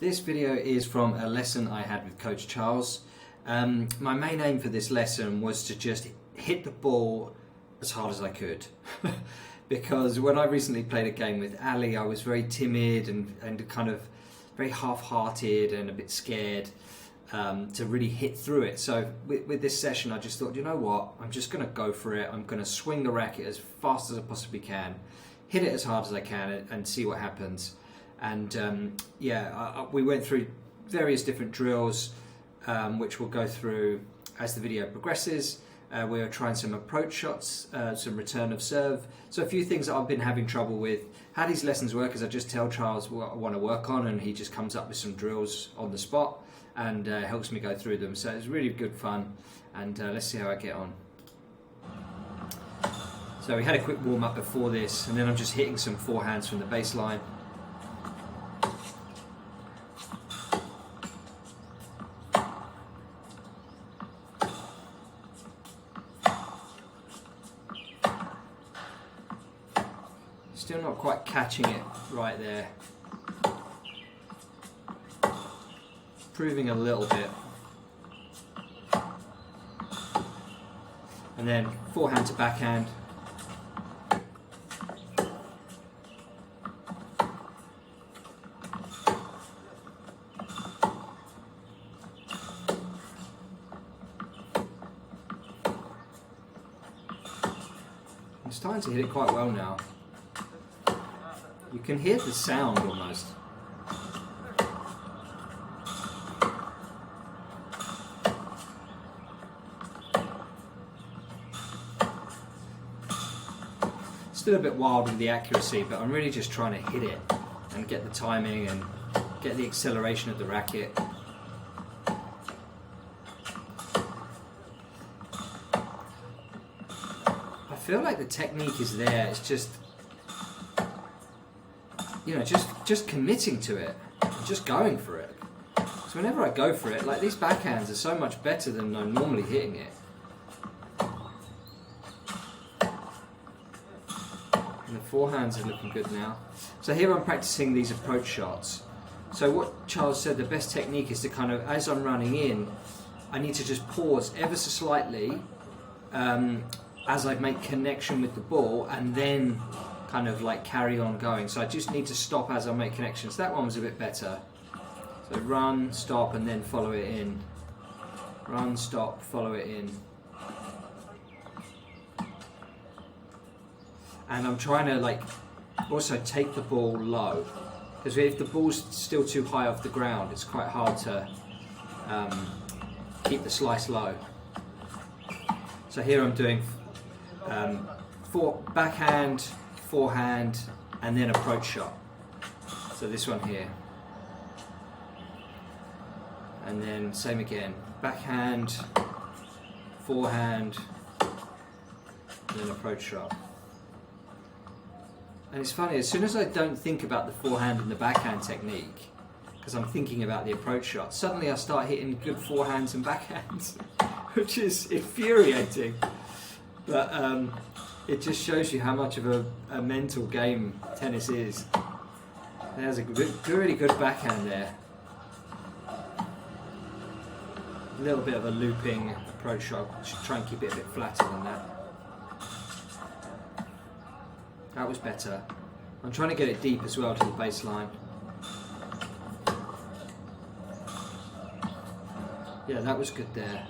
This video is from a lesson I had with Coach Charles. My main aim for this lesson was to just hit the ball as hard as I could. Because when I recently played a game with Ali, I was very timid and kind of very half-hearted and a bit scared to really hit through it. So with this session, I just thought, you know what, I'm just going to go for it. I'm going to swing the racket as fast as I possibly can, hit it as hard as I can and see what happens. And we went through various different drills, which we'll go through as the video progresses. We were trying some approach shots, some return of serve. So a few things that I've been having trouble with. How these lessons work is I just tell Charles what I want to work on, and he just comes up with some drills on the spot and helps me go through them. So it's really good fun, and let's see how I get on. So we had a quick warm up before this, and then I'm just hitting some forehands from the baseline. Still not quite catching it right there. Improving a little bit. And then forehand to backhand. I'm starting to hit it quite well now. You can hear the sound almost. Still a bit wild with the accuracy, but I'm really just trying to hit it and get the timing and get the acceleration of the racket. I feel like the technique is there, it's just, you know, just committing to it and just going for it. So whenever I go for it, like, these backhands are so much better than I'm normally hitting it. And the forehands are looking good now. So here I'm practicing these approach shots. So what Charles said, the best technique is to kind of, as I'm running in, I need to just pause ever so slightly as I make connection with the ball, and then kind of like carry on going. So I just need to stop as I make connections. That one was a bit better. So run, stop, and then follow it in. Run, stop, follow it in. And I'm trying to like also take the ball low, because if the ball's still too high off the ground, it's quite hard to keep the slice low. So here I'm doing backhand, forehand, and then approach shot. So this one here. And then same again. Backhand, forehand, and then approach shot. And it's funny, as soon as I don't think about the forehand and the backhand technique, because I'm thinking about the approach shot, suddenly I start hitting good forehands and backhands, which is infuriating. But it just shows you how much of a mental game tennis is. There's a really good backhand there. A little bit of a looping approach shot. Should try and keep it a bit flatter than that. That was better. I'm trying to get it deep as well to the baseline. Yeah, that was good there.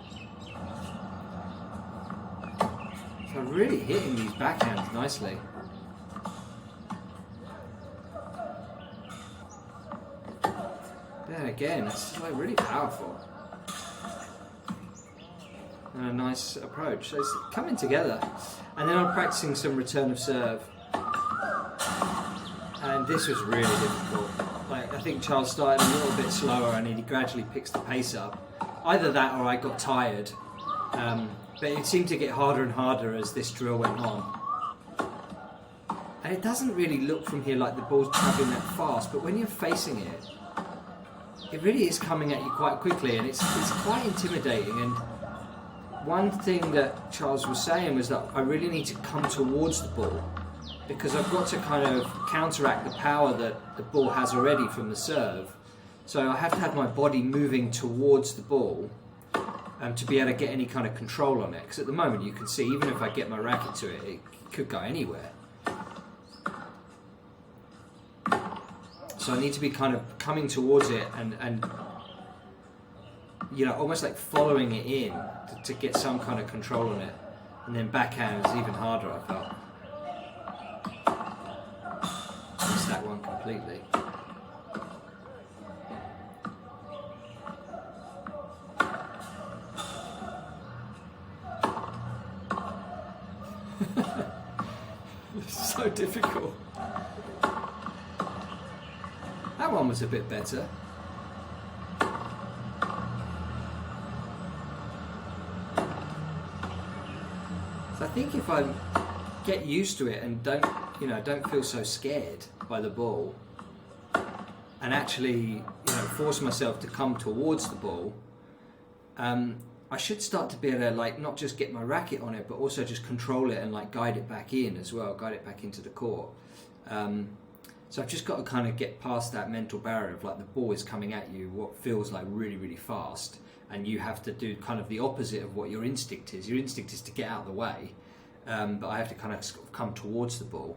So I'm really hitting these backhands nicely. Then again, it's like really powerful. And a nice approach. So it's coming together. And then I'm practicing some return of serve. And this was really difficult. Like, I think Charles started a little bit slower and he gradually picks the pace up. Either that or I got tired. But it seemed to get harder and harder as this drill went on. And it doesn't really look from here like the ball's travelling that fast, but when you're facing it, it really is coming at you quite quickly, and it's quite intimidating. And one thing that Charles was saying was that I really need to come towards the ball, because I've got to kind of counteract the power that the ball has already from the serve. So I have to have my body moving towards the ball to be able to get any kind of control on it. Because at the moment you can see, even if I get my racket to it, it could go anywhere. So I need to be kind of coming towards it and you know, almost like following it in to get some kind of control on it. And then backhand is even harder, I felt. Missed that one completely. It's so difficult. That one was a bit better. So I think if I get used to it and don't feel so scared by the ball, and actually, force myself to come towards the ball, I should start to be able to, like, not just get my racket on it, but also just control it and, like, guide it back in as well, guide it back into the court. So I've just got to kind of get past that mental barrier of, like, the ball is coming at you, what feels like really, really fast, and you have to do kind of the opposite of what your instinct is. Your instinct is to get out of the way, but I have to kind of come towards the ball.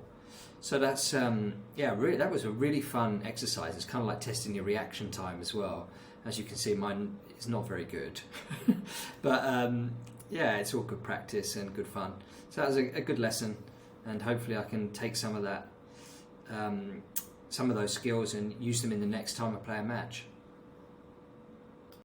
So that's, really, that was a really fun exercise. It's kind of like testing your reaction time as well. As you can see, mine is not very good. But it's all good practice and good fun. So that was a good lesson, and hopefully I can take some of that, some of those skills and use them in the next time I play a match.